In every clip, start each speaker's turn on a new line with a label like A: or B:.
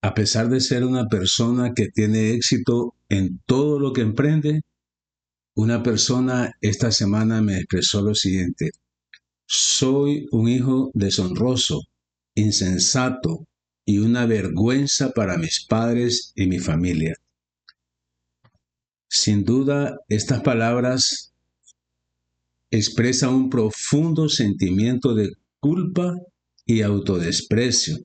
A: A pesar de ser una persona que tiene éxito en todo lo que emprende, una persona esta semana me expresó lo siguiente: soy un hijo deshonroso, insensato y una vergüenza para mis padres y mi familia. Sin duda, estas palabras expresan un profundo sentimiento de culpa y autodesprecio.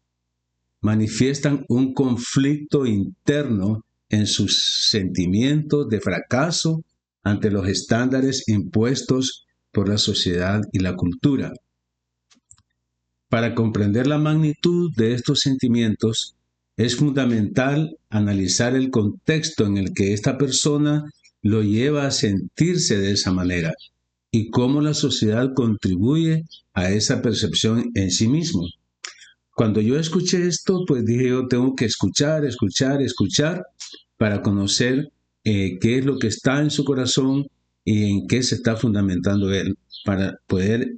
A: Manifiestan un conflicto interno en sus sentimientos de fracaso ante los estándares impuestos por la sociedad y la cultura. Para comprender la magnitud de estos sentimientos, es fundamental analizar el contexto en el que esta persona lo lleva a sentirse de esa manera y cómo la sociedad contribuye a esa percepción en sí mismo. Cuando yo escuché esto, pues dije, yo tengo que escuchar para conocer qué es lo que está en su corazón y en qué se está fundamentando él, para poder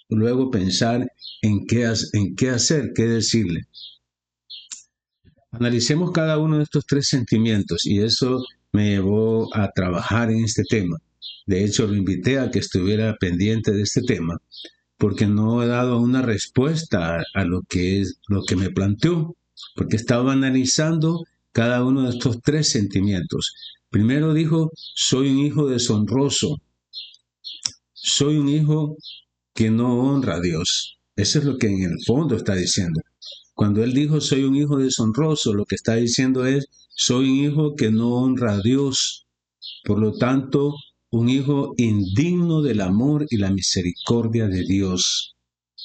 A: luego pensar en qué hacer, qué decirle. Analicemos cada uno de estos tres sentimientos y eso me llevó a trabajar en este tema. De hecho, lo invité a que estuviera pendiente de este tema, porque no he dado una respuesta a lo que me planteó, porque estaba analizando cada uno de estos tres sentimientos. Primero dijo, soy un hijo deshonroso, soy un hijo que no honra a Dios. Eso es lo que en el fondo está diciendo. Cuando él dijo, soy un hijo deshonroso, lo que está diciendo es, soy un hijo que no honra a Dios. Por lo tanto, un hijo indigno del amor y la misericordia de Dios.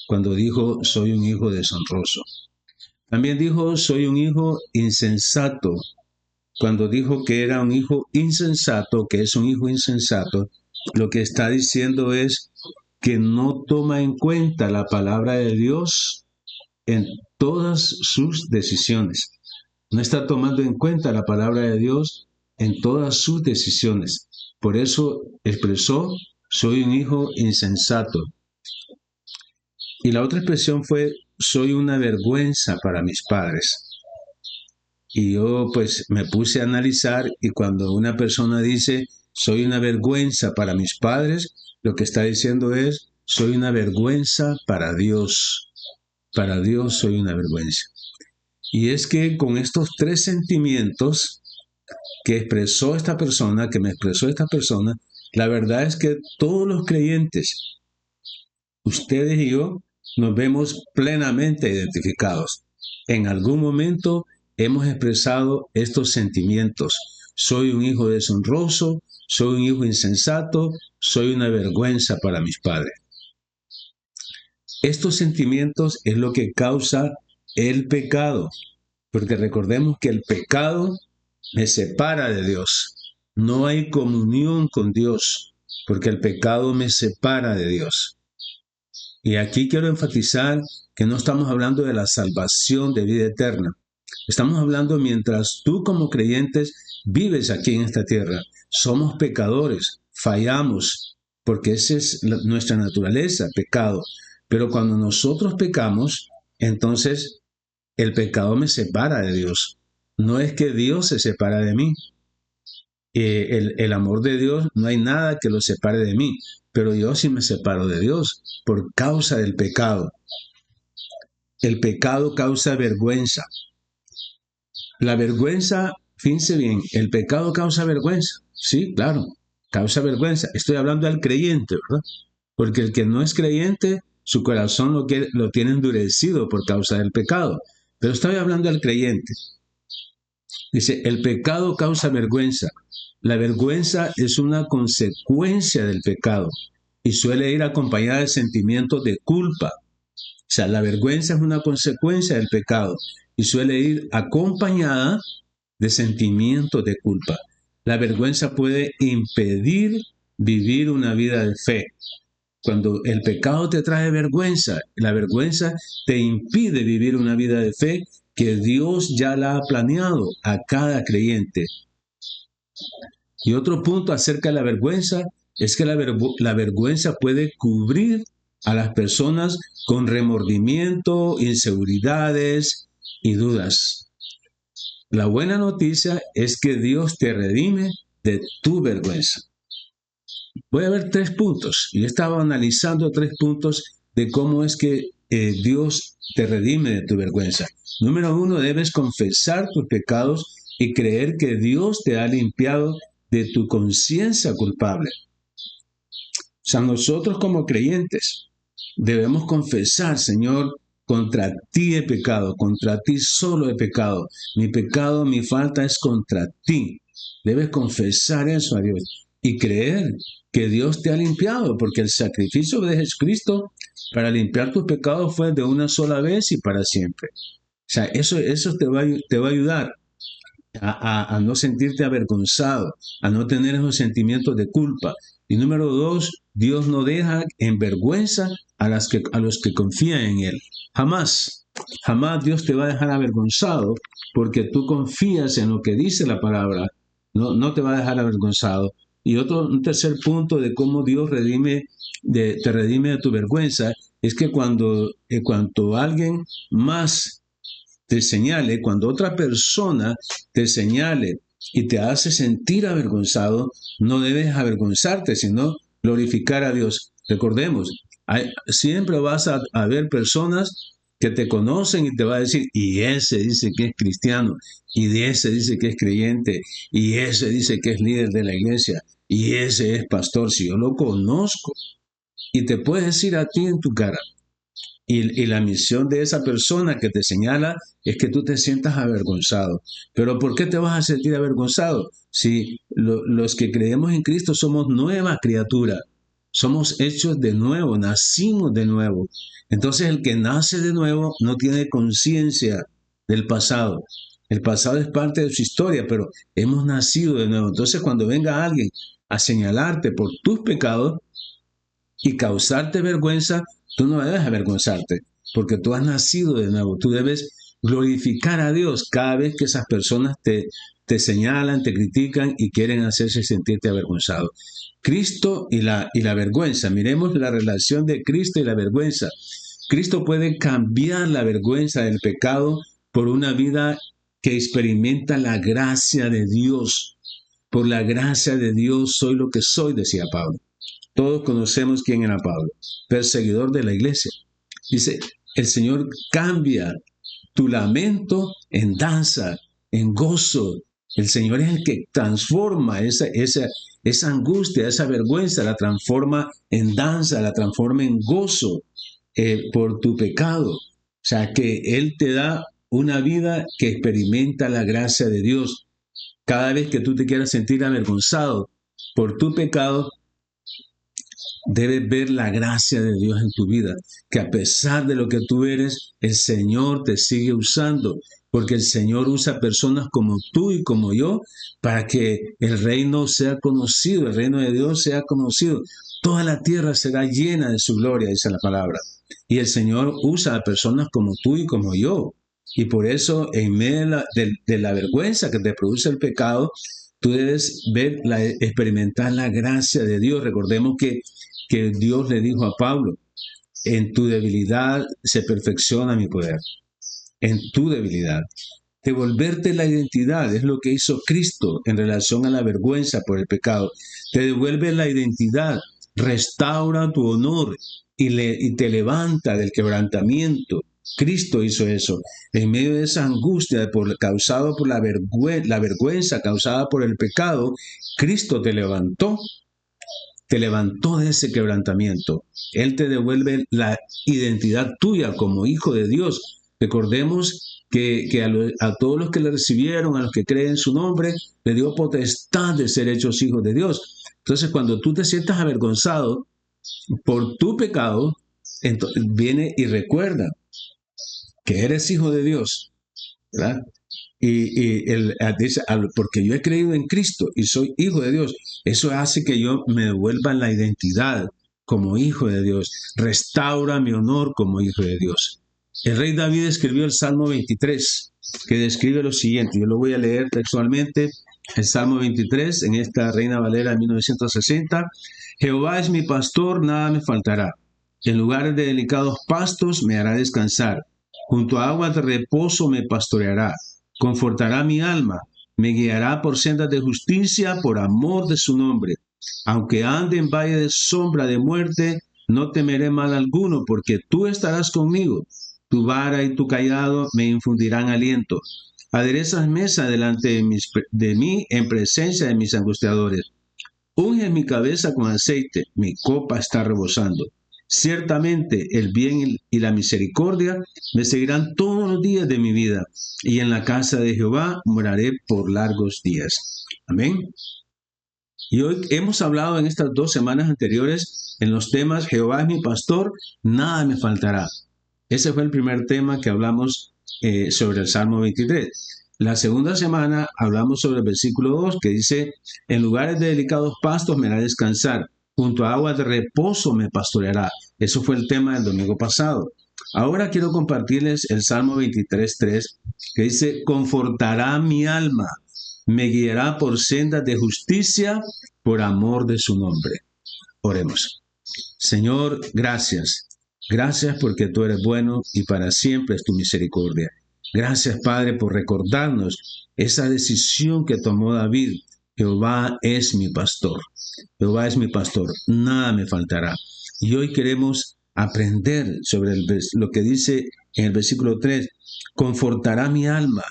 A: Cuando dijo, soy un hijo deshonroso. También dijo, soy un hijo insensato. Cuando dijo que era un hijo insensato, que es un hijo insensato, lo que está diciendo es que no toma en cuenta la palabra de Dios en todas sus decisiones. No está tomando en cuenta la palabra de Dios en todas sus decisiones. Por eso expresó, soy un hijo insensato. Y la otra expresión fue, soy una vergüenza para mis padres. Y yo pues me puse a analizar y cuando una persona dice, soy una vergüenza para mis padres, lo que está diciendo es, soy una vergüenza para Dios. Para Dios soy una vergüenza. Y es que con estos tres sentimientos que expresó esta persona, que me expresó esta persona, la verdad es que todos los creyentes, ustedes y yo, nos vemos plenamente identificados. En algún momento hemos expresado estos sentimientos. Soy un hijo deshonroso, soy un hijo insensato, soy una vergüenza para mis padres. Estos sentimientos es lo que causa el pecado, porque recordemos que el pecado me separa de Dios. No hay comunión con Dios, porque el pecado me separa de Dios. Y aquí quiero enfatizar que no estamos hablando de la salvación de vida eterna. Estamos hablando mientras tú como creyentes vives aquí en esta tierra. Somos pecadores, fallamos, porque esa es nuestra naturaleza, pecado. Pero cuando nosotros pecamos, entonces el pecado me separa de Dios. No es que Dios se separa de mí. El amor de Dios, no hay nada que lo separe de mí, pero yo sí me separo de Dios por causa del pecado. El pecado causa vergüenza. La vergüenza, fíjense bien, el pecado causa vergüenza. Sí, claro, causa vergüenza. Estoy hablando al creyente, ¿verdad? Porque el que no es creyente, su corazón lo tiene endurecido por causa del pecado. Pero estoy hablando al creyente. Dice, el pecado causa vergüenza. La vergüenza es una consecuencia del pecado y suele ir acompañada de sentimientos de culpa. O sea, la vergüenza es una consecuencia del pecado y suele ir acompañada de sentimientos de culpa. La vergüenza puede impedir vivir una vida de fe. Cuando el pecado te trae vergüenza, la vergüenza te impide vivir una vida de fe que Dios ya la ha planeado a cada creyente. Y otro punto acerca de la vergüenza es que la vergüenza puede cubrir a las personas con remordimiento, inseguridades y dudas. La buena noticia es que Dios te redime de tu vergüenza. Voy a ver 3 puntos. Yo estaba analizando 3 puntos de cómo es que Dios te redime de tu vergüenza. Número 1, debes confesar tus pecados y creer que Dios te ha limpiado de tu conciencia culpable. O sea, nosotros como creyentes debemos confesar, Señor, contra ti he pecado, contra ti solo he pecado. Mi pecado, mi falta es contra ti. Debes confesar eso a Dios y creer que Dios te ha limpiado, porque el sacrificio de Jesucristo para limpiar tus pecados fue de una sola vez y para siempre. O sea, eso te va a ayudar a no sentirte avergonzado, a no tener esos sentimientos de culpa. Y número 2, Dios no deja en vergüenza a los que confían en Él. Jamás, jamás Dios te va a dejar avergonzado porque tú confías en lo que dice la palabra. No te va a dejar avergonzado. Y un tercer punto de cómo Dios te redime de tu vergüenza es que cuando alguien más te señale, cuando otra persona te señale y te hace sentir avergonzado, no debes avergonzarte, sino glorificar a Dios. Recordemos, siempre vas a ver personas que te conocen y te va a decir, y ese dice que es cristiano, y ese dice que es creyente, y ese dice que es líder de la iglesia, y ese es pastor. Si yo lo conozco, y te puede decir a ti en tu cara, y la misión de esa persona que te señala es que tú te sientas avergonzado. Pero ¿por qué te vas a sentir avergonzado? Si los que creemos en Cristo somos nueva criatura, somos hechos de nuevo, nacimos de nuevo. Entonces el que nace de nuevo no tiene conciencia del pasado. El pasado es parte de su historia, pero hemos nacido de nuevo. Entonces cuando venga alguien a señalarte por tus pecados y causarte vergüenza, tú no debes avergonzarte, porque tú has nacido de nuevo. Tú debes glorificar a Dios cada vez que esas personas te señalan, te critican y quieren hacerse sentirte avergonzado. Cristo y la vergüenza. Miremos la relación de Cristo y la vergüenza. Cristo puede cambiar la vergüenza del pecado por una vida que experimenta la gracia de Dios. Por la gracia de Dios soy lo que soy, decía Pablo. Todos conocemos quién era Pablo, perseguidor de la iglesia. Dice, el Señor cambia tu lamento en danza, en gozo. El Señor es el que transforma esa angustia, esa vergüenza, la transforma en danza, la transforma en gozo por tu pecado. O sea, que Él te da una vida que experimenta la gracia de Dios. Cada vez que tú te quieras sentir avergonzado por tu pecado, debes ver la gracia de Dios en tu vida, que a pesar de lo que tú eres, el Señor te sigue usando, porque el Señor usa personas como tú y como yo para que el reino sea conocido, el reino de Dios sea conocido. Toda la tierra será llena de su gloria, dice la palabra. Y el Señor usa a personas como tú y como yo. Y por eso, en medio de la vergüenza que te produce el pecado, tú debes experimentar la gracia de Dios. Recordemos que Dios le dijo a Pablo, en tu debilidad se perfecciona mi poder, en tu debilidad. Devolverte la identidad es lo que hizo Cristo en relación a la vergüenza por el pecado. Te devuelve la identidad, restaura tu honor y te levanta del quebrantamiento. Cristo hizo eso. En medio de esa angustia causada por la vergüenza causada por el pecado, Cristo te levantó de ese quebrantamiento. Él te devuelve la identidad tuya como hijo de Dios. Recordemos que a todos los que le recibieron, a los que creen en su nombre, le dio potestad de ser hechos hijos de Dios. Entonces, cuando tú te sientas avergonzado por tu pecado, entonces viene y recuerda que eres hijo de Dios, ¿verdad? Y él dice, porque yo he creído en Cristo y soy hijo de Dios, eso hace que yo me devuelva la identidad como hijo de Dios, restaura mi honor como hijo de Dios. El rey David escribió el Salmo 23, que describe lo siguiente, yo lo voy a leer textualmente, el Salmo 23, en esta Reina Valera de 1960, Jehová es mi pastor, nada me faltará, en lugares de delicados pastos me hará descansar, junto a aguas de reposo me pastoreará, confortará mi alma, me guiará por sendas de justicia por amor de su nombre. Aunque ande en valle de sombra de muerte, no temeré mal alguno, porque tú estarás conmigo. Tu vara y tu cayado me infundirán aliento. Aderezas mesa delante de mí en presencia de mis angustiadores. Unge mi cabeza con aceite, mi copa está rebosando. Ciertamente el bien y la misericordia me seguirán todos los días de mi vida, y en la casa de Jehová moraré por largos días. Amén. Y hoy hemos hablado en estas 2 semanas anteriores en los temas Jehová es mi pastor, nada me faltará. Ese fue el primer tema que hablamos sobre el Salmo 23. La segunda semana hablamos sobre el versículo 2 que dice, en lugares de delicados pastos me hará descansar, junto a aguas de reposo me pastoreará. Eso fue el tema del domingo pasado. Ahora quiero compartirles el Salmo 23:3 que dice, confortará mi alma, me guiará por sendas de justicia por amor de su nombre. Oremos. Señor, gracias. Gracias porque tú eres bueno y para siempre es tu misericordia. Gracias, Padre, por recordarnos esa decisión que tomó David. Jehová es mi pastor. Jehová es mi pastor. Nada me faltará. Y hoy queremos aprender sobre lo que dice en el versículo 3. Confortará mi alma.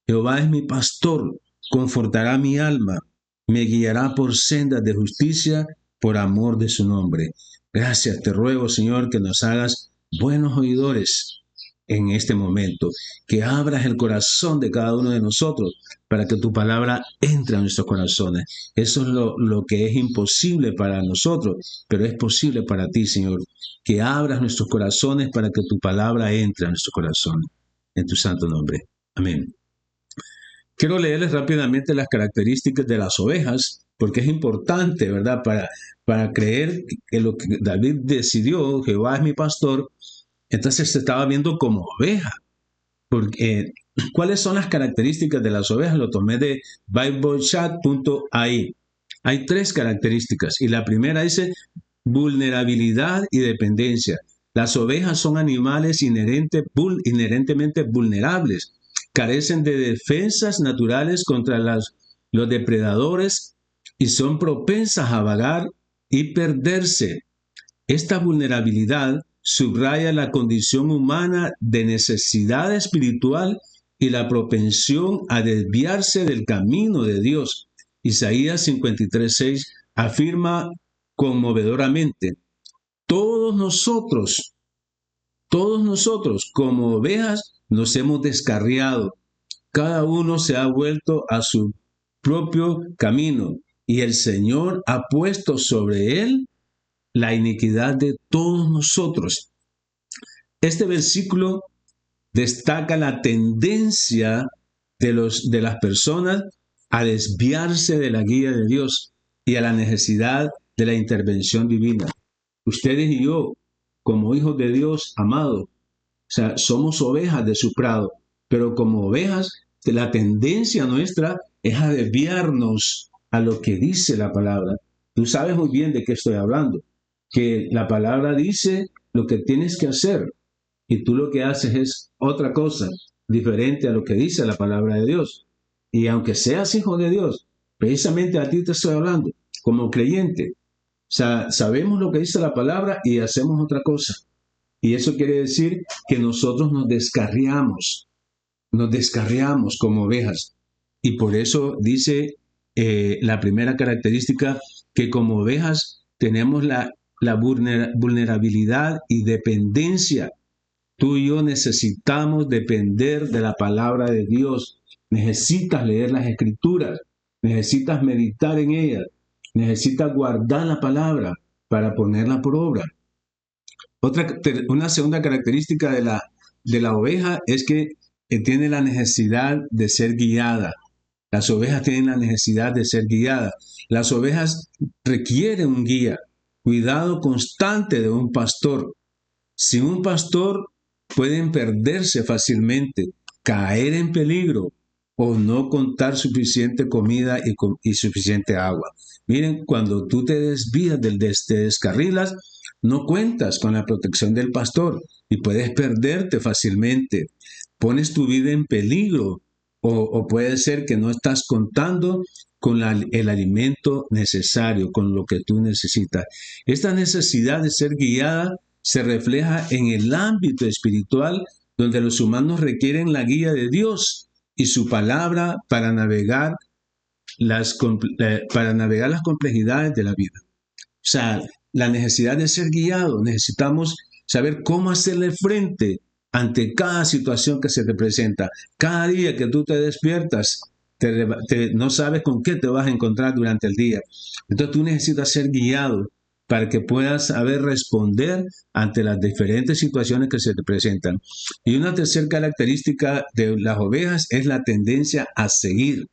A: Jehová es mi pastor. Confortará mi alma. Me guiará por sendas de justicia por amor de su nombre. Gracias, te ruego, Señor, que nos hagas buenos oidores en este momento, que abras el corazón de cada uno de nosotros para que tu palabra entre a nuestros corazones. Eso es lo que es imposible para nosotros, pero es posible para ti, Señor, que abras nuestros corazones para que tu palabra entre a nuestros corazones. En tu santo nombre. Amén. Quiero leerles rápidamente las características de las ovejas, porque es importante, ¿verdad? Para creer que lo que David decidió, Jehová es mi pastor, entonces se estaba viendo como oveja. Porque, ¿cuáles son las características de las ovejas? Lo tomé de BibleChat.ai. Hay 3 características y la primera dice vulnerabilidad y dependencia. Las ovejas son animales inherentemente vulnerables. Carecen de defensas naturales contra los depredadores y son propensas a vagar y perderse. Esta vulnerabilidad subraya la condición humana de necesidad espiritual y la propensión a desviarse del camino de Dios. Isaías 53:6 afirma conmovedoramente, todos nosotros como ovejas nos hemos descarriado, cada uno se ha vuelto a su propio camino y el Señor ha puesto sobre él la iniquidad de todos nosotros. Este versículo destaca la tendencia de las personas a desviarse de la guía de Dios y a la necesidad de la intervención divina. Ustedes y yo, como hijos de Dios amados, somos ovejas de su prado, pero como ovejas, la tendencia nuestra es a desviarnos a lo que dice la palabra. Tú sabes muy bien de qué estoy hablando, que la palabra dice lo que tienes que hacer y tú lo que haces es otra cosa diferente a lo que dice la palabra de Dios. Y aunque seas hijo de Dios, precisamente a ti te estoy hablando, como creyente. Sabemos lo que dice la palabra y hacemos otra cosa. Y eso quiere decir que nosotros nos descarriamos como ovejas. Y por eso dice la primera característica, que como ovejas tenemos la vulnerabilidad y dependencia. Tú y yo necesitamos depender de la palabra de Dios. Necesitas leer las Escrituras, necesitas meditar en ellas, necesitas guardar la palabra para ponerla por obra. Una segunda característica de la oveja es que tiene la necesidad de ser guiada. Las ovejas tienen la necesidad de ser guiadas. Las ovejas requieren un guía, cuidado constante de un pastor. Sin un pastor pueden perderse fácilmente, caer en peligro o no contar suficiente comida y suficiente agua. Miren, cuando tú te desvías, te descarrilas, no cuentas con la protección del pastor y puedes perderte fácilmente. Pones tu vida en peligro o puede ser que no estás contando con el alimento necesario, con lo que tú necesitas. Esta necesidad de ser guiada se refleja en el ámbito espiritual, donde los humanos requieren la guía de Dios y su palabra para navegar las complejidades de la vida. O sea, la necesidad de ser guiado, necesitamos saber cómo hacerle frente ante cada situación que se te presenta. Cada día que tú te despiertas, no sabes con qué te vas a encontrar durante el día. Entonces tú necesitas ser guiado para que puedas saber responder ante las diferentes situaciones que se te presentan. Y una tercera característica de las ovejas es la tendencia a seguir.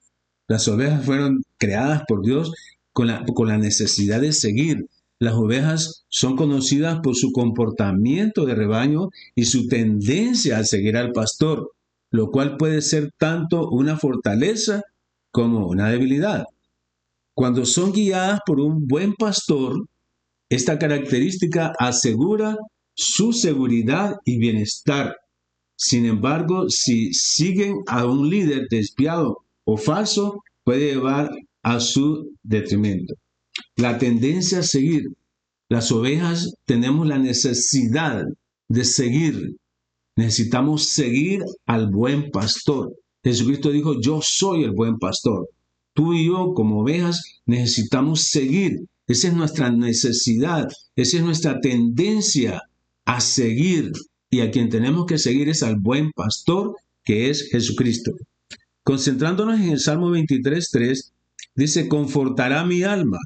A: Las ovejas fueron creadas por Dios con la necesidad de seguir. Las ovejas son conocidas por su comportamiento de rebaño y su tendencia a seguir al pastor, lo cual puede ser tanto una fortaleza como una debilidad. Cuando son guiadas por un buen pastor, esta característica asegura su seguridad y bienestar. Sin embargo, si siguen a un líder desviado o falso, puede llevar a su detrimento. La tendencia a seguir. Las ovejas tenemos la necesidad de seguir. Necesitamos seguir al buen pastor. Jesucristo dijo, yo soy el buen pastor. Tú y yo, como ovejas, necesitamos seguir. Esa es nuestra necesidad, esa es nuestra tendencia a seguir. Y a quien tenemos que seguir es al buen pastor, que es Jesucristo. Concentrándonos en el Salmo 23:3, dice, confortará mi alma,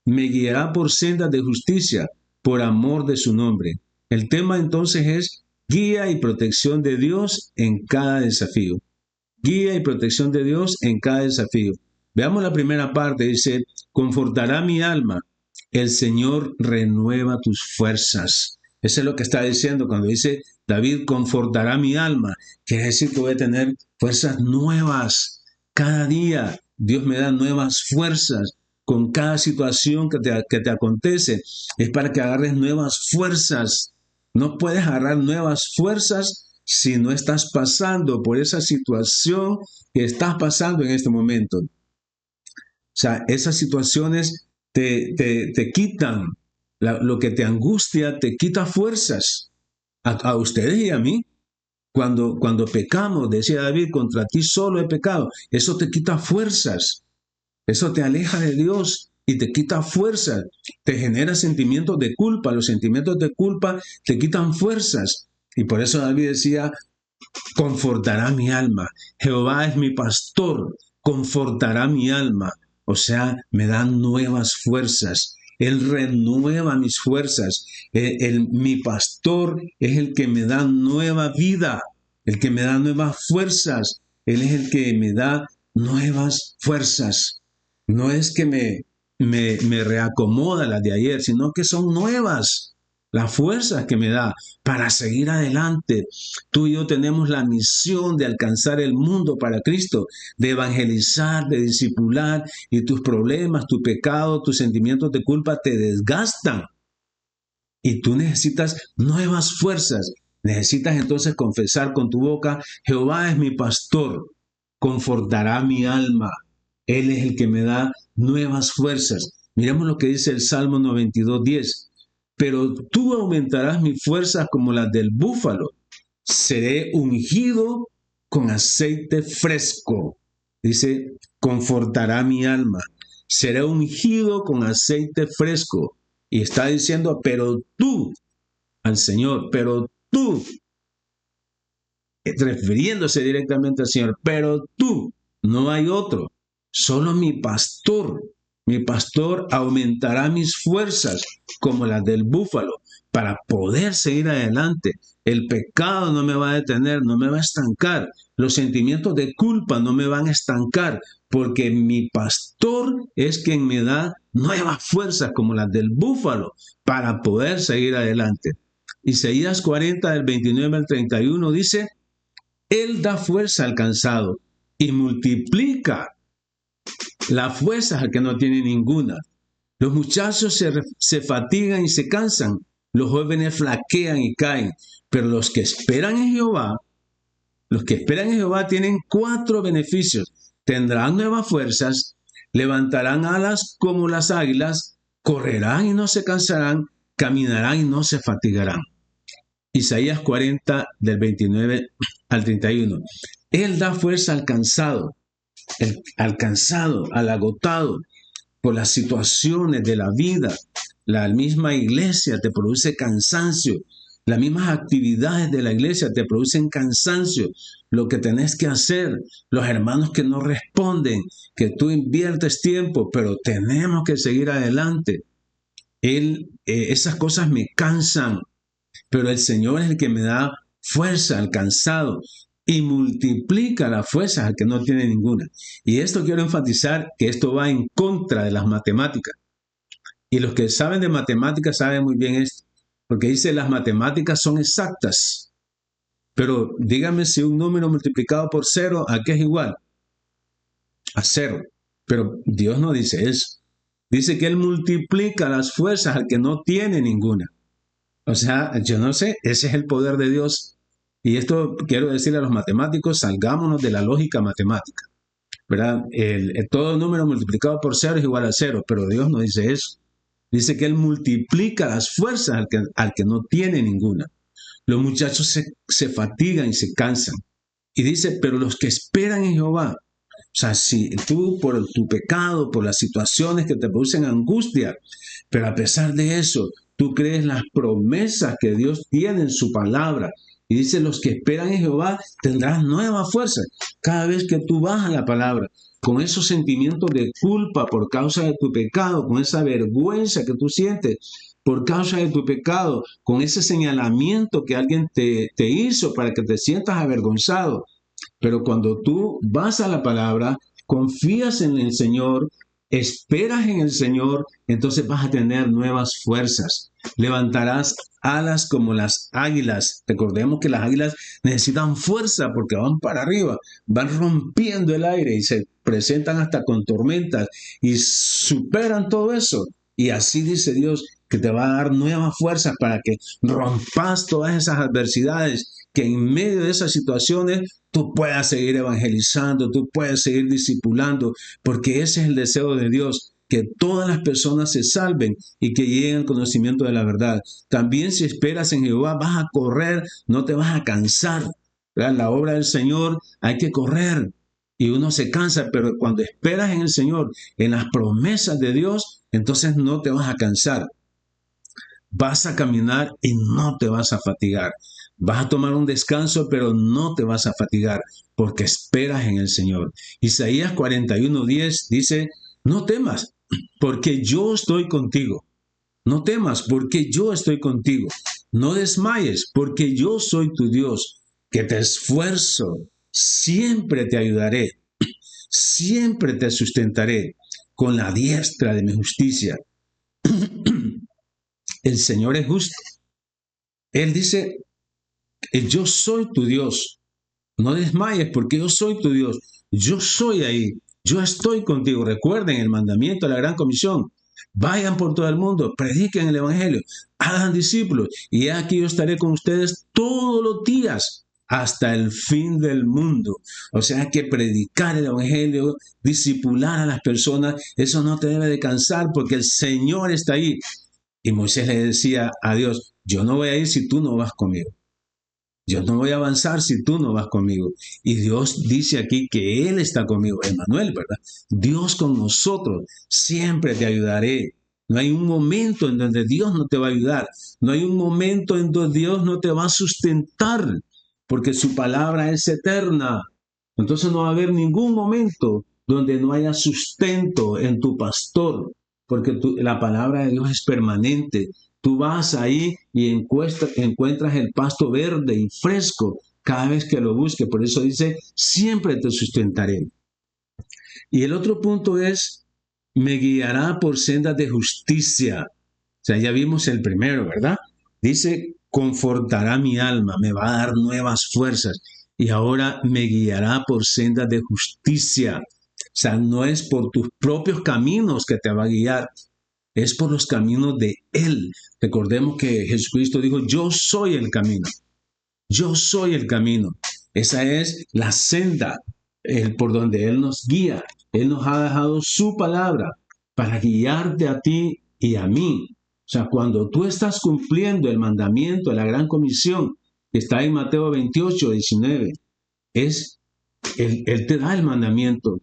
A: me guiará por sendas de justicia, por amor de su nombre. El tema entonces es guía y protección de Dios en cada desafío. Guía y protección de Dios en cada desafío. Veamos la primera parte, dice, confortará mi alma, el Señor renueva tus fuerzas. Eso es lo que está diciendo cuando dice, David confortará mi alma. Quiere decir que voy a tener fuerzas nuevas. Cada día Dios me da nuevas fuerzas. Con cada situación que te acontece, es para que agarres nuevas fuerzas. No puedes agarrar nuevas fuerzas si no estás pasando por esa situación que estás pasando en este momento. O sea, esas situaciones te quitan, lo que te angustia, te quita fuerzas a ustedes y a mí. Cuando pecamos, decía David, contra ti solo he pecado, eso te quita fuerzas. Eso te aleja de Dios y te quita fuerzas, te genera sentimientos de culpa. Los sentimientos de culpa te quitan fuerzas. Y por eso David decía, confortará mi alma. Jehová es mi pastor, confortará mi alma. O sea, me da nuevas fuerzas. Él renueva mis fuerzas. Mi pastor es el que me da nueva vida, el que me da nuevas fuerzas. Él es el que me da nuevas fuerzas. No es que me reacomoda las de ayer, sino que son nuevas las fuerzas que me da para seguir adelante. Tú y yo tenemos la misión de alcanzar el mundo para Cristo, de evangelizar, de discipular, y tus problemas, tu pecado, tus sentimientos de culpa te desgastan. Y tú necesitas nuevas fuerzas. Necesitas entonces confesar con tu boca, Jehová es mi pastor, confortará mi alma. Él es el que me da nuevas fuerzas. Miremos lo que dice el Salmo 92:10. Pero tú aumentarás mis fuerzas como las del búfalo. Seré ungido con aceite fresco. Dice, confortará mi alma. Seré ungido con aceite fresco. Y está diciendo, pero tú, al Señor, pero tú, refiriéndose directamente al Señor, pero tú, no hay otro. Solo mi pastor aumentará mis fuerzas como las del búfalo para poder seguir adelante. El pecado no me va a detener, no me va a estancar. Los sentimientos de culpa no me van a estancar, porque mi pastor es quien me da nuevas fuerzas como las del búfalo para poder seguir adelante. Isaías 40, del 29 al 31 dice, Él da fuerza al cansado y multiplica las fuerzas al que no tiene ninguna. Los muchachos se fatigan y se cansan, los jóvenes flaquean y caen, pero los que esperan en Jehová Los que esperan en Jehová tienen 4 beneficios. Tendrán nuevas fuerzas, levantarán alas como las águilas, correrán y no se cansarán, caminarán y no se fatigarán. Isaías 40, del 29 al 31. Él da fuerza al cansado, al agotado por las situaciones de la vida. La misma iglesia te produce cansancio. Las mismas actividades de la iglesia te producen cansancio. Lo que tenés que hacer, los hermanos que no responden, que tú inviertes tiempo, pero tenemos que seguir adelante. Esas cosas me cansan, pero el Señor es el que me da fuerza al cansado y multiplica las fuerzas al que no tiene ninguna. Y esto quiero enfatizar, que esto va en contra de las matemáticas. Y los que saben de matemáticas saben muy bien esto, porque dice las matemáticas son exactas. Pero dígame si un número multiplicado por 0, ¿a qué es igual? A 0. Pero Dios no dice eso. Dice que Él multiplica las fuerzas al que no tiene ninguna. O sea, yo no sé, ese es el poder de Dios. Y esto quiero decirle a los matemáticos, salgámonos de la lógica matemática, ¿verdad? Todo número multiplicado por 0 es igual a 0, pero Dios no dice eso. Dice que Él multiplica las fuerzas al que no tiene ninguna. Los muchachos se fatigan y se cansan. Y dice, pero los que esperan en Jehová, o sea, si tú por tu pecado, por las situaciones que te producen angustia, pero a pesar de eso, tú crees las promesas que Dios tiene en su palabra. Y dice, los que esperan en Jehová tendrán nueva fuerza. Cada vez que tú vas a la palabra, con esos sentimientos de culpa por causa de tu pecado, con esa vergüenza que tú sientes por causa de tu pecado, con ese señalamiento que alguien te hizo para que te sientas avergonzado. Pero cuando tú vas a la palabra, confías en el Señor, esperas en el Señor, entonces vas a tener nuevas fuerzas. Levantarás alas como las águilas. Recordemos que las águilas necesitan fuerza porque van para arriba, van rompiendo el aire y se presentan hasta con tormentas y superan todo eso. Y así dice Dios que te va a dar nuevas fuerzas para que rompas todas esas adversidades, que en medio de esas situaciones tú puedas seguir evangelizando, tú puedes seguir discipulando, porque ese es el deseo de Dios, que todas las personas se salven y que lleguen al conocimiento de la verdad. También si esperas en Jehová, vas a correr, no te vas a cansar. ¿Verdad? La obra del Señor hay que correr y uno se cansa, pero cuando esperas en el Señor, en las promesas de Dios, entonces no te vas a cansar. Vas a caminar y no te vas a fatigar. Vas a tomar un descanso, pero no te vas a fatigar porque esperas en el Señor. Isaías 41:10 dice, no temas, porque yo estoy contigo. No temas, porque yo estoy contigo. No desmayes, porque yo soy tu Dios, que te esfuerzo. Siempre te ayudaré. Siempre te sustentaré con la diestra de mi justicia. El Señor es justo. Él dice, yo soy tu Dios. No desmayes porque yo soy tu Dios. Yo soy ahí. Yo estoy contigo. Recuerden el mandamiento de la gran comisión. Vayan por todo el mundo, prediquen el evangelio, hagan discípulos. Y aquí yo estaré con ustedes todos los días hasta el fin del mundo. O sea que predicar el evangelio, discipular a las personas, eso no te debe de cansar porque el Señor está ahí. Y Moisés le decía a Dios, yo no voy a ir si tú no vas conmigo. Yo no voy a avanzar si tú no vas conmigo. Y Dios dice aquí que Él está conmigo. Emmanuel, ¿verdad? Dios con nosotros. Siempre te ayudaré. No hay un momento en donde Dios no te va a ayudar. No hay un momento en donde Dios no te va a sustentar. Porque su palabra es eterna. Entonces no va a haber ningún momento donde no haya sustento en tu pastor. Porque la palabra de Dios es permanente. Tú vas ahí y encuentras el pasto verde y fresco cada vez que lo busques. Por eso dice, siempre te sustentaré. Y el otro punto es, me guiará por sendas de justicia. O sea, ya vimos el primero, ¿verdad? Dice, confortará mi alma, me va a dar nuevas fuerzas. Y ahora me guiará por sendas de justicia. O sea, no es por tus propios caminos que te va a guiar, es por los caminos de Él. Recordemos que Jesucristo dijo, yo soy el camino. Yo soy el camino. Esa es la senda por donde Él nos guía. Él nos ha dejado su palabra para guiarte a ti y a mí. O sea, cuando tú estás cumpliendo el mandamiento de la gran comisión, que está en Mateo 28, 19, es, él te da el mandamiento,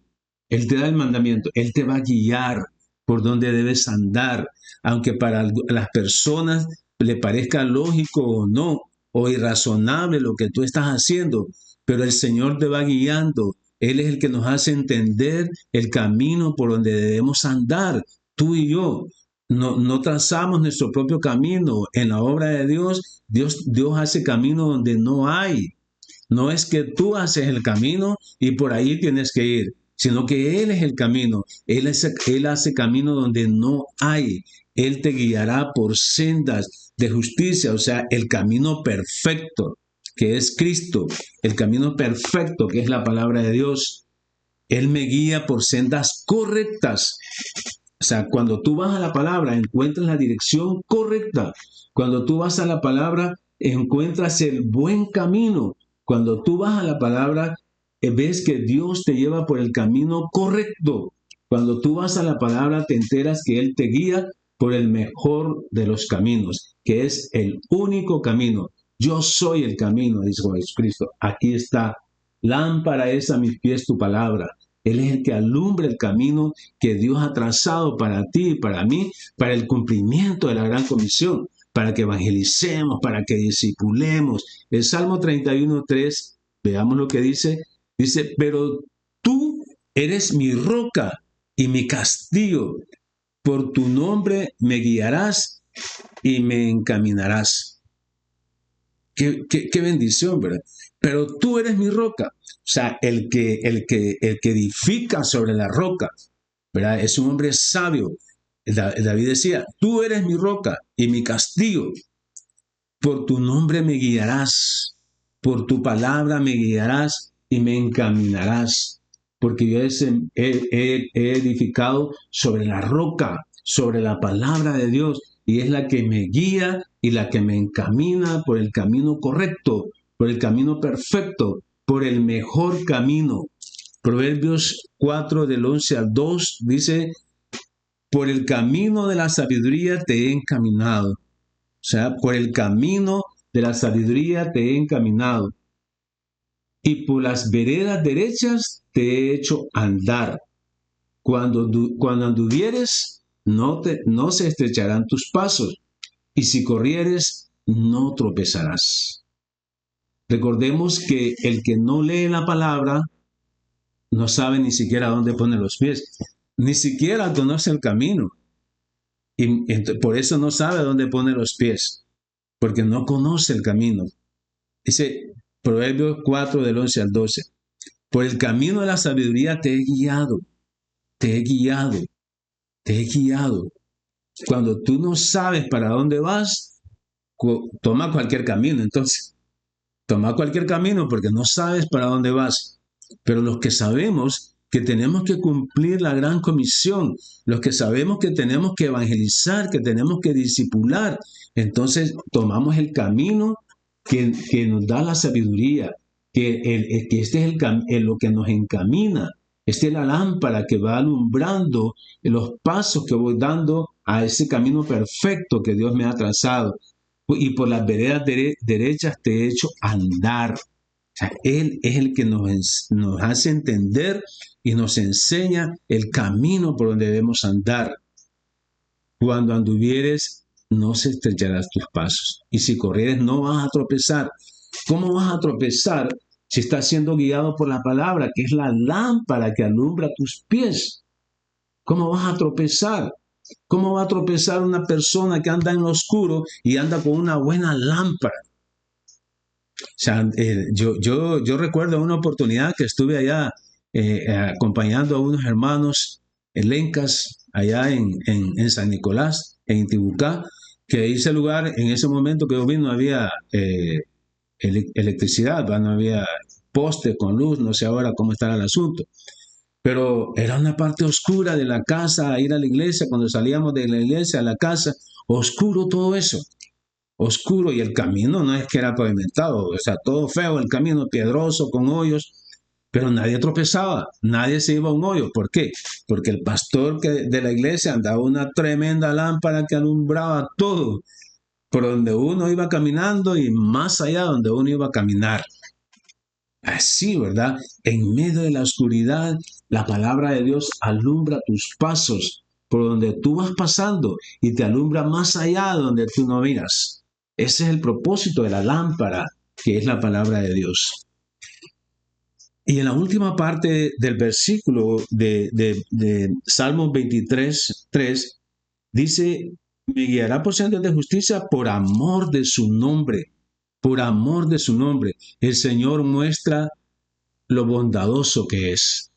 A: Él te da el mandamiento, Él te va a guiar por donde debes andar, aunque para las personas le parezca lógico o no, o irrazonable lo que tú estás haciendo, pero el Señor te va guiando. Él es el que nos hace entender el camino por donde debemos andar, tú y yo. No trazamos nuestro propio camino. En la obra de Dios hace camino donde no hay. No es que tú haces el camino y por ahí tienes que ir, sino que Él es el camino. Él hace camino donde no hay. Él te guiará por sendas de justicia, o sea, el camino perfecto, que es Cristo, el camino perfecto, que es la palabra de Dios. Él me guía por sendas correctas. O sea, cuando tú vas a la palabra, encuentras la dirección correcta. Cuando tú vas a la palabra, encuentras el buen camino. Cuando tú vas a la palabra, ves que Dios te lleva por el camino correcto. Cuando tú vas a la palabra, te enteras que Él te guía por el mejor de los caminos, que es el único camino. Yo soy el camino, dice Jesucristo. Aquí está. Lámpara es a mis pies tu palabra. Él es el que alumbra el camino que Dios ha trazado para ti y para mí, para el cumplimiento de la gran comisión, para que evangelicemos, para que discipulemos. El Salmo 31:3, veamos lo que dice. Dice, pero tú eres mi roca y mi castillo. Por tu nombre me guiarás y me encaminarás. Qué bendición, ¿verdad? Pero tú eres mi roca. O sea, el que edifica sobre la roca, ¿verdad? Es un hombre sabio. David decía, tú eres mi roca y mi castillo. Por tu nombre me guiarás, por tu palabra me guiarás y me encaminarás. Porque yo he edificado sobre la roca, sobre la palabra de Dios, y es la que me guía y la que me encamina por el camino correcto, por el camino perfecto, por el mejor camino. Proverbios 4 del 11 al 2 dice, por el camino de la sabiduría te he encaminado. O sea, por el camino de la sabiduría te he encaminado. Y por las veredas derechas te he hecho andar. Cuando anduvieres, no se estrecharán tus pasos. Y si corrieres, no tropezarás. Recordemos que el que no lee la palabra no sabe ni siquiera dónde pone los pies, ni siquiera conoce el camino. Y por eso no sabe dónde pone los pies, porque no conoce el camino. Dice Proverbios 4 del 11 al 12. Por el camino de la sabiduría te he guiado, te he guiado, te he guiado. Cuando tú no sabes para dónde vas, toma cualquier camino. Entonces, toma cualquier camino porque no sabes para dónde vas. Pero los que sabemos que tenemos que cumplir la gran comisión, los que sabemos que tenemos que evangelizar, que tenemos que discipular, entonces tomamos el camino que nos da la sabiduría, que este es lo que nos encamina. Esta es la lámpara que va alumbrando los pasos que voy dando a ese camino perfecto que Dios me ha trazado. Y por las veredas derechas te he hecho andar. O sea, Él es el que nos hace entender y nos enseña el camino por donde debemos andar. Cuando anduvieres, no se estrecharán tus pasos. Y si corrieres, no vas a tropezar. ¿Cómo vas a tropezar si estás siendo guiado por la palabra, que es la lámpara que alumbra tus pies? ¿Cómo vas a tropezar? ¿Cómo va a tropezar una persona que anda en lo oscuro y anda con una buena lámpara? O sea, yo recuerdo una oportunidad que estuve allá acompañando a unos hermanos elencas allá en San Nicolás, en Intibucá, que ese lugar, en ese momento que yo vi, no había electricidad, no había poste con luz, no sé ahora cómo estará el asunto. Pero era una parte oscura de la casa, a ir a la iglesia, cuando salíamos de la iglesia a la casa, oscuro todo eso. oscuro, y el camino no es que era pavimentado, o sea, todo feo, el camino piedroso, con hoyos, pero nadie tropezaba, nadie se iba a un hoyo. ¿Por qué? Porque el pastor de la iglesia andaba una tremenda lámpara que alumbraba todo, por donde uno iba caminando y más allá donde uno iba a caminar. Así, ¿verdad? En medio de la oscuridad, la palabra de Dios alumbra tus pasos por donde tú vas pasando y te alumbra más allá donde tú no miras. Ese es el propósito de la lámpara, que es la palabra de Dios. Y en la última parte del versículo de Salmos 23, 3, dice, me guiará por sendas de justicia por amor de su nombre, por amor de su nombre. El Señor muestra lo bondadoso que es.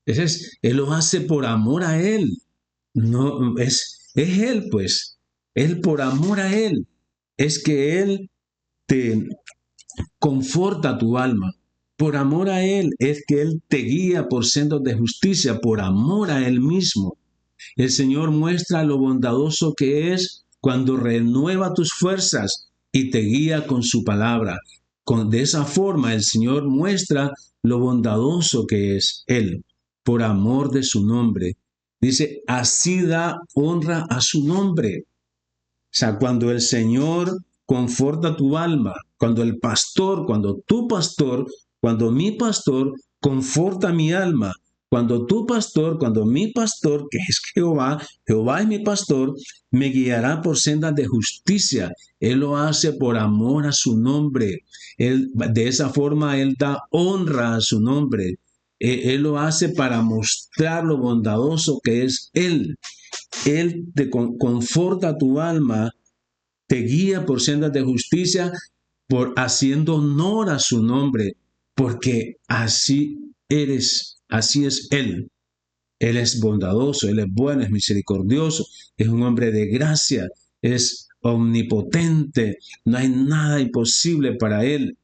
A: Él lo hace por amor a Él. No, es Él, pues. Él por amor a Él. Es que Él te conforta tu alma. Por amor a Él es que Él te guía por sendas de justicia, por amor a Él mismo. El Señor muestra lo bondadoso que es cuando renueva tus fuerzas y te guía con su palabra. De esa forma el Señor muestra lo bondadoso que es Él, por amor de su nombre. Dice, así da honra a su nombre. O sea, cuando el Señor conforta tu alma, cuando el pastor, cuando tu pastor, cuando mi pastor conforta mi alma, cuando tu pastor, cuando mi pastor, que es Jehová, Jehová es mi pastor, me guiará por sendas de justicia. Él lo hace por amor a su nombre. De esa forma, Él da honra a su nombre. Él lo hace para mostrar lo bondadoso que es Él. Él te conforta tu alma, te guía por sendas de justicia, por haciendo honor a su nombre, porque así eres, así es Él. Él es bondadoso, Él es bueno, es misericordioso, es un hombre de gracia, es omnipotente, no hay nada imposible para Él.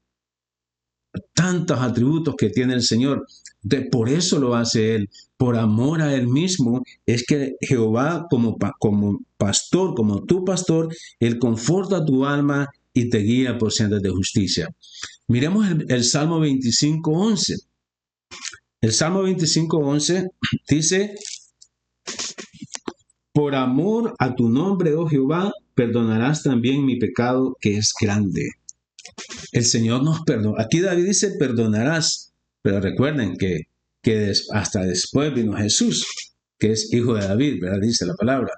A: Tantos atributos que tiene el Señor. Por eso lo hace Él, por amor a Él mismo. Es que Jehová como pastor, como tu pastor, Él conforta tu alma y te guía por sendas de justicia. Miremos el Salmo 25:11. El Salmo 25:11 dice, por amor a tu nombre, oh Jehová, perdonarás también mi pecado que es grande. El Señor nos perdona. Aquí David dice, perdonarás. Pero recuerden que hasta después vino Jesús, que es hijo de David, ¿verdad? Dice la palabra.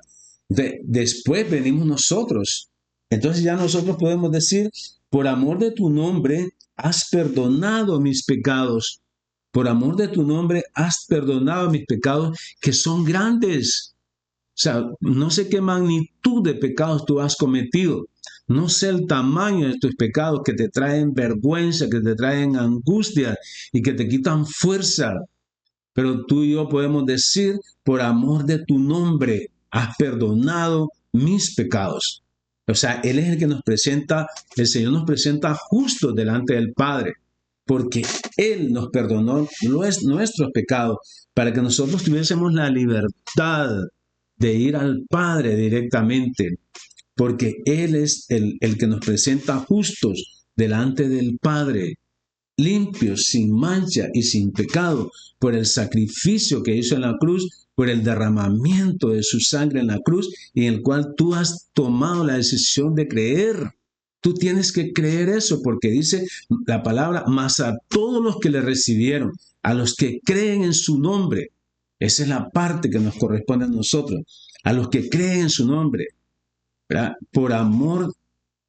A: Después venimos nosotros. Entonces ya nosotros podemos decir, por amor de tu nombre, has perdonado mis pecados. Por amor de tu nombre, has perdonado mis pecados, que son grandes. O sea, no sé qué magnitud de pecados tú has cometido. No sé el tamaño de tus pecados que te traen vergüenza, que te traen angustia y que te quitan fuerza. Pero tú y yo podemos decir, por amor de tu nombre, has perdonado mis pecados. O sea, Él es el que nos presenta, el Señor nos presenta justos delante del Padre, porque Él nos perdonó nuestros pecados para que nosotros tuviésemos la libertad de ir al Padre directamente, porque Él es el que nos presenta justos delante del Padre, limpios, sin mancha y sin pecado, por el sacrificio que hizo en la cruz, por el derramamiento de su sangre en la cruz, y en el cual tú has tomado la decisión de creer. Tú tienes que creer eso, porque dice la palabra, mas a todos los que le recibieron, a los que creen en su nombre. Esa es la parte que nos corresponde a nosotros, a los que creen en su nombre, ¿verdad? Por amor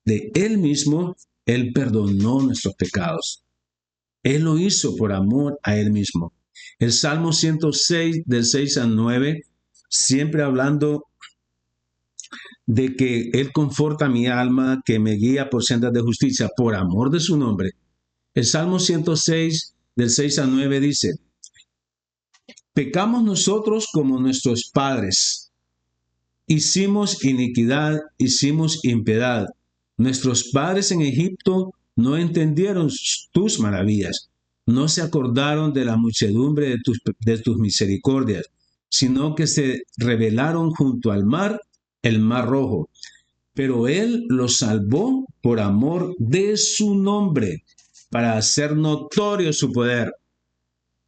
A: de Él mismo, Él perdonó nuestros pecados. Él lo hizo por amor a Él mismo. El Salmo 106, del 6 al 9, siempre hablando de que Él conforta mi alma, que me guía por sendas de justicia, por amor de su nombre. El Salmo 106, del 6 al 9 dice, pecamos nosotros como nuestros padres. Hicimos iniquidad, hicimos impiedad. Nuestros padres en Egipto no entendieron tus maravillas, no se acordaron de la muchedumbre de tus misericordias, sino que se rebelaron junto al mar, el mar rojo. pero Él los salvó por amor de su nombre, para hacer notorio su poder.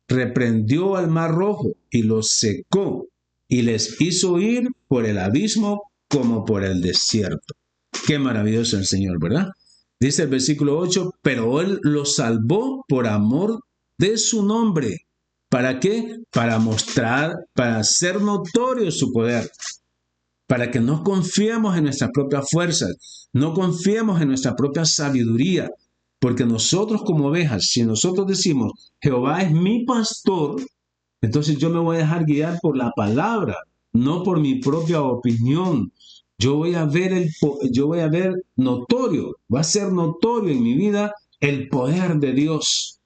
A: Reprendió al mar rojo y los secó, y les hizo ir por el abismo como por el desierto. Qué maravilloso el Señor, ¿verdad? Dice el versículo 8, pero Él los salvó por amor de su nombre. ¿Para qué? Para mostrar, para hacer notorio su poder, para que no confiemos en nuestras propias fuerzas, no confiemos en nuestra propia sabiduría, porque nosotros como ovejas, si nosotros decimos, Jehová es mi pastor, entonces yo me voy a dejar guiar por la palabra, no por mi propia opinión. Yo voy a ver notorio, va a ser notorio en mi vida el poder de Dios,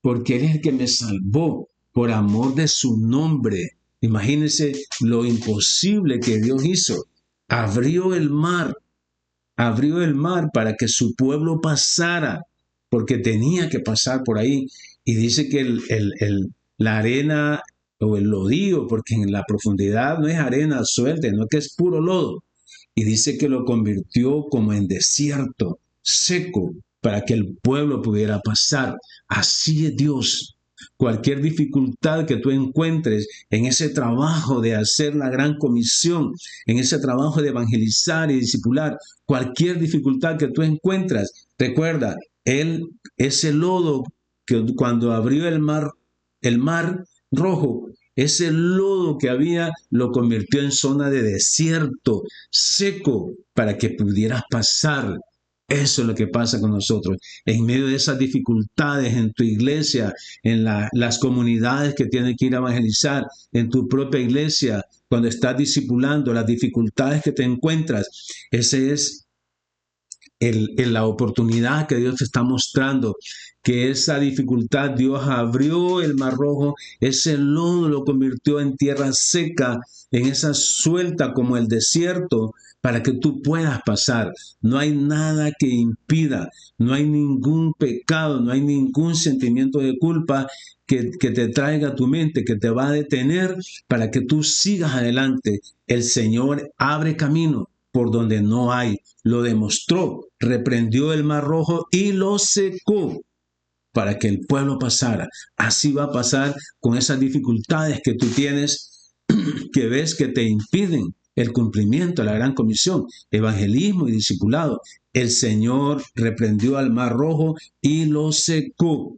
A: porque Él es el que me salvó por amor de su nombre. Imagínense lo imposible que Dios hizo. Abrió el mar para que su pueblo pasara, porque tenía que pasar por ahí. Y dice que la arena o el lodío, porque en la profundidad no es arena suelta, no es que es puro lodo. Y dice que lo convirtió como en desierto, seco, para que el pueblo pudiera pasar. Así es Dios. Cualquier dificultad que tú encuentres en ese trabajo de hacer la gran comisión, en ese trabajo de evangelizar y discipular, cualquier dificultad que tú encuentras, recuerda, ese lodo que cuando abrió el mar rojo, ese lodo que había lo convirtió en zona de desierto, seco, para que pudieras pasar. Eso es lo que pasa con nosotros. En medio de esas dificultades en tu iglesia, en las comunidades que tienes que ir a evangelizar, en tu propia iglesia, cuando estás discipulando, las dificultades que te encuentras, ese es la oportunidad que Dios te está mostrando, que esa dificultad Dios abrió el mar rojo, ese lodo lo convirtió en tierra seca, en esa suelta como el desierto, para que tú puedas pasar. No hay nada que impida, no hay ningún pecado, no hay ningún sentimiento de culpa que te traiga a tu mente, que te va a detener para que tú sigas adelante. El Señor abre camino por donde no hay. Lo demostró, reprendió el mar rojo y lo secó para que el pueblo pasara. Así va a pasar con esas dificultades que tú tienes, que ves que te impiden el cumplimiento de la gran comisión, evangelismo y discipulado. El Señor reprendió al mar rojo y lo secó.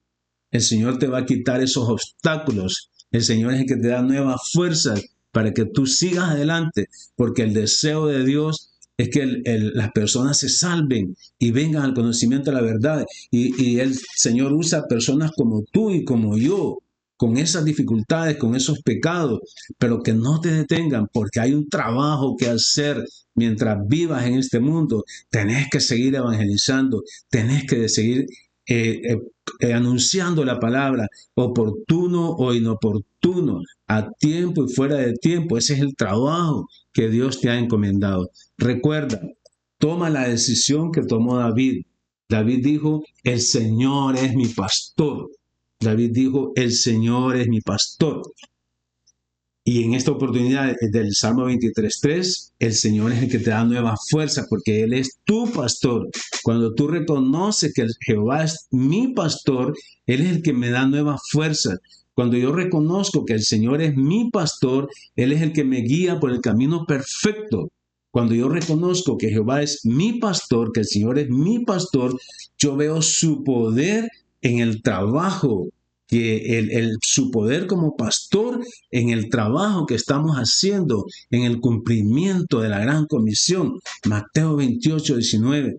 A: El Señor te va a quitar esos obstáculos. El Señor es el que te da nuevas fuerzas para que tú sigas adelante, porque el deseo de Dios es que las personas se salven y vengan al conocimiento de la verdad. Y el Señor usa personas como tú y como yo, con esas dificultades, con esos pecados, pero que no te detengan, porque hay un trabajo que hacer mientras vivas en este mundo. Tenés que seguir evangelizando, tenés que seguir anunciando la palabra, oportuno o inoportuno, a tiempo y fuera de tiempo. Ese es el trabajo que Dios te ha encomendado. Recuerda, toma la decisión que tomó David. David dijo, el Señor es mi pastor. David dijo, el Señor es mi pastor. Y en esta oportunidad del Salmo 23:3, el Señor es el que te da nuevas fuerzas porque Él es tu pastor. Cuando tú reconoces que Jehová es mi pastor, Él es el que me da nuevas fuerzas. Cuando yo reconozco que el Señor es mi pastor, Él es el que me guía por el camino perfecto. Cuando yo reconozco que Jehová es mi pastor, que el Señor es mi pastor, yo veo su poder en el trabajo, que su poder como pastor en el trabajo que estamos haciendo, en el cumplimiento de la gran comisión. Mateo 28:19.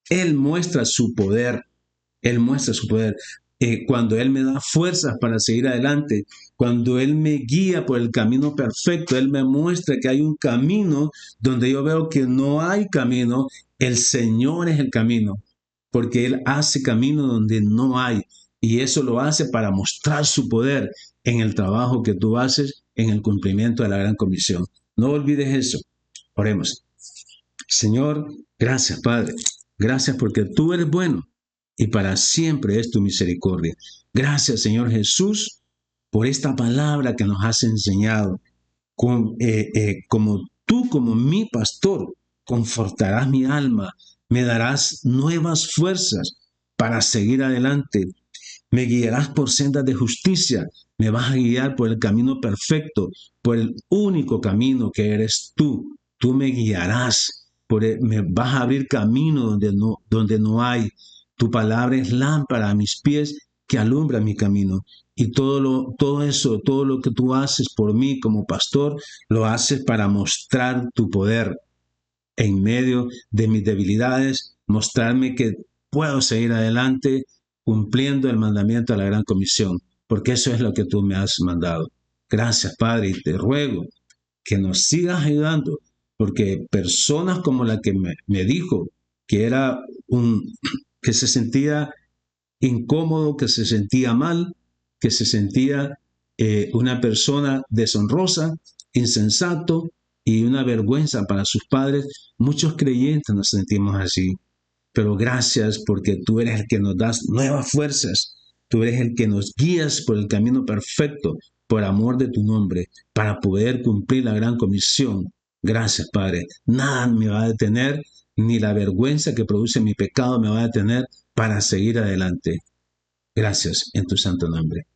A: Él muestra su poder. Él muestra su poder. Cuando Él me da fuerzas para seguir adelante, cuando Él me guía por el camino perfecto, Él me muestra que hay un camino donde yo veo que no hay camino, el Señor es el camino, porque Él hace camino donde no hay. Y eso lo hace para mostrar su poder en el trabajo que tú haces en el cumplimiento de la gran comisión. No olvides eso. Oremos. Señor, gracias, Padre. Gracias porque tú eres bueno y para siempre es tu misericordia. Gracias, Señor Jesús, por esta palabra que nos has enseñado. Como tú, como mi pastor, confortarás mi alma, me darás nuevas fuerzas para seguir adelante, me guiarás por sendas de justicia, me vas a guiar por el camino perfecto, por el único camino que eres tú. Tú me guiarás, me vas a abrir camino donde no hay. Tu palabra es lámpara a mis pies que alumbra mi camino. Y todo eso, todo lo que tú haces por mí como pastor, lo haces para mostrar tu poder en medio de mis debilidades, mostrarme que puedo seguir adelante cumpliendo el mandamiento de la gran comisión, porque eso es lo que tú me has mandado. Gracias, Padre, y te ruego que nos sigas ayudando, porque personas como la que me dijo que era que se sentía incómodo, que se sentía mal, que se sentía una persona deshonrosa, insensato y una vergüenza para sus padres. Muchos creyentes nos sentimos así, pero gracias porque tú eres el que nos das nuevas fuerzas, tú eres el que nos guías por el camino perfecto, por amor de tu nombre, para poder cumplir la gran comisión. Gracias, Padre. Nada me va a detener, ni la vergüenza que produce mi pecado me va a detener para seguir adelante. Gracias en tu santo nombre.